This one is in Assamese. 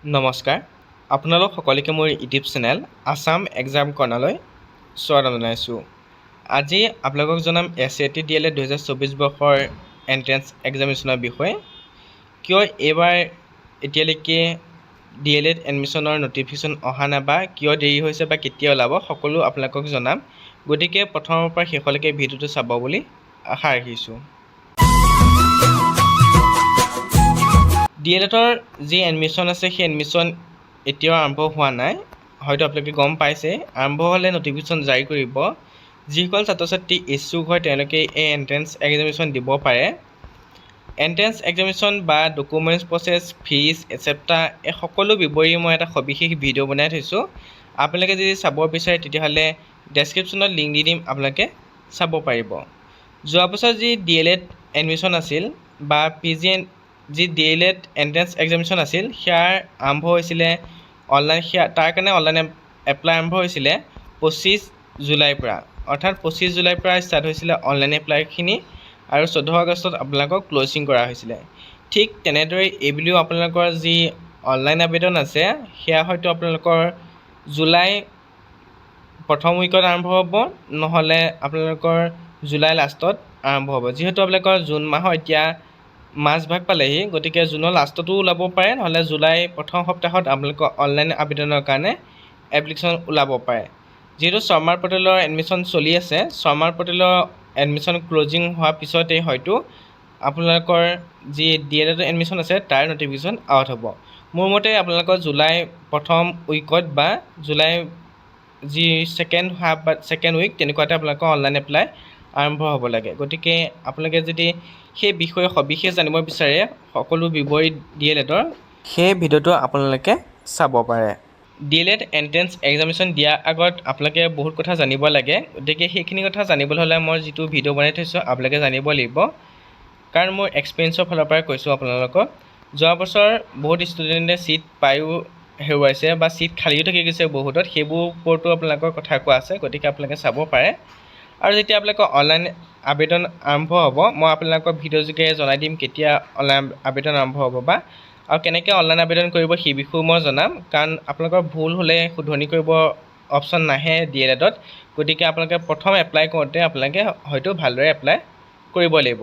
নমস্কাৰ আপোনালোক সকলোকে মোৰ ইউটিউব চেনেল আসাম এক্সাম কৰ্ণাৰলৈ স্বাগতম জনাইছোঁ। আজি আপোনালোকক জনাম SAT DLED 2024 বৰ্ষৰ এণ্ট্ৰেন্স এক্সামিনেশ্যনৰ বিষয়ে। কিয় এইবাৰ এতিয়ালৈকে DLED এডমিশ্যনৰ নটিফিকেশ্যন অহা নাই বা কিয় দেৰি হৈছে বা কেতিয়া ওলাব সকলো আপোনালোকক জনাম। গতিকে প্ৰথমৰ পৰা শেষলৈকে ভিডিঅ'টো চাব বুলি আশা ৰাখিছোঁ। DLEDৰ যি এডমিশ্যন আছে সেই এডমিশ্যন এতিয়াও আৰম্ভ হোৱা নাই। হয়তো আপোনালোকে গম পাইছে, আৰম্ভ হ'লে নটিফিকেশ্যন জাৰি কৰিব। যিসকল ছাত্ৰ ছাত্ৰী ইচ্ছুক হয় তেওঁলোকে এই এণ্ট্ৰেন্স এক্সামিনেশ্যন দিব পাৰে। এণ্ট্ৰেন্স এক্সামিনেশ্যন বা ডকুমেণ্টছ প্ৰচেছ, ফিজ এটচেট্ৰা এই সকলো বিৱৰি মই এটা সবিশেষ ভিডিঅ' বনাই থৈছোঁ। আপোনালোকে যদি চাব বিচাৰে তেতিয়াহ'লে ডেছক্ৰিপশ্যনত লিংক দি দিম, আপোনালোকে চাব পাৰিব। যোৱা বছৰ যি DLED এডমিশ্যন আছিল বা যি DLED এণ্ট্ৰেন্স এক্সামিনেশ্যন আছিল সেয়াৰ আৰম্ভ হৈছিলে তাৰ কাৰণে অনলাইন এপ্লাই আৰম্ভ হৈছিলে 25 জুলাইৰ পৰা। অৰ্থাৎ 25 জুলাইৰ পৰা ষ্টাৰ্ট হৈছিলে অনলাইন এপ্লাইখিনি আৰু 14 আগষ্টত আপোনালোকক ক্ল'জিং কৰা হৈছিলে। ঠিক তেনেদৰে এইবুলিও আপোনালোকৰ যি অনলাইন আবেদন আছে সেয়া হয়তো আপোনালোকৰ জুলাই প্ৰথম উইকত আৰম্ভ হ'ব, নহ'লে আপোনালোকৰ জুলাই লাষ্টত আৰম্ভ হ'ব। যিহেতু আপোনালোকৰ জুন মাহৰ এতিয়া মাজভাগ পালেহি, গতিকে জুনৰ লাষ্টতো ওলাব পাৰে, নহ'লে জুলাই প্ৰথম সপ্তাহত আপোনালোকৰ অনলাইন আবেদনৰ কাৰণে এপ্লিকেশ্যন ওলাব পাৰে। যিহেতু শৰ্মাৰ পৰ্টেলৰ এডমিশ্যন চলি আছে, শৰ্মাৰ পৰ্টেলৰ এডমিশ্যন ক্ল'জিং হোৱাৰ পিছতেই হয়তো আপোনালোকৰ যি DLED এডমিশ্যন আছে তাৰ নটিফিকেশ্যন আউট হ'ব। মোৰ মতে আপোনালোকৰ জুলাই প্ৰথম উইকত বা জুলাই যি ছেকেণ্ড উইক তেনেকুৱাতে আপোনালোকৰ অনলাইন এপ্লাই আৰম্ভ হ'ব লাগে। গতিকে আপোনালোকে যদি সেই বিষয়ে সবিশেষ জানিব বিচাৰে সকলো বিৱৰি DLEDৰ, সেই ভিডিঅ'টো আপোনালোকে চাব পাৰে। DLED এণ্ট্ৰেন্স এক্সামিনেশ্যন দিয়াৰ আগত আপোনালোকে বহুত কথা জানিব লাগে। গতিকে সেইখিনি কথা জানিবলৈ হ'লে মই যিটো ভিডিঅ' বনাই থৈছোঁ আপোনালোকে জানিব লাগিব, কাৰণ মোৰ এক্সপিৰিয়েঞ্চৰ ফালৰ পৰাই কৈছোঁ আপোনালোকক। যোৱা বছৰ বহুত ষ্টুডেণ্টে ছিট পায়ো হেৰুৱাইছে বা ছিট খালীও থাকি গৈছে বহুতত, সেইবোৰ ওপৰতো আপোনালোকৰ কথা কোৱা আছে। গতিকে আপোনালোকে চাব পাৰে। আৰু যেতিয়া আপোনালোকৰ অনলাইন আবেদন আৰম্ভ হ'ব মই আপোনালোকক ভিডিঅ' যোগে জনাই দিম কেতিয়া অনলাইন আবেদন আৰম্ভ হ'ব বা আৰু কেনেকৈ অনলাইন আবেদন কৰিব সেই বিষয়েও মই জনাম, কাৰণ আপোনালোকৰ ভুল হ'লে শুধৰণি কৰিব অপশ্যন নাহে DLEDত। গতিকে আপোনালোকে প্ৰথম এপ্লাই কৰোঁতে আপোনালোকে হয়তো ভালদৰে এপ্লাই কৰিব লাগিব।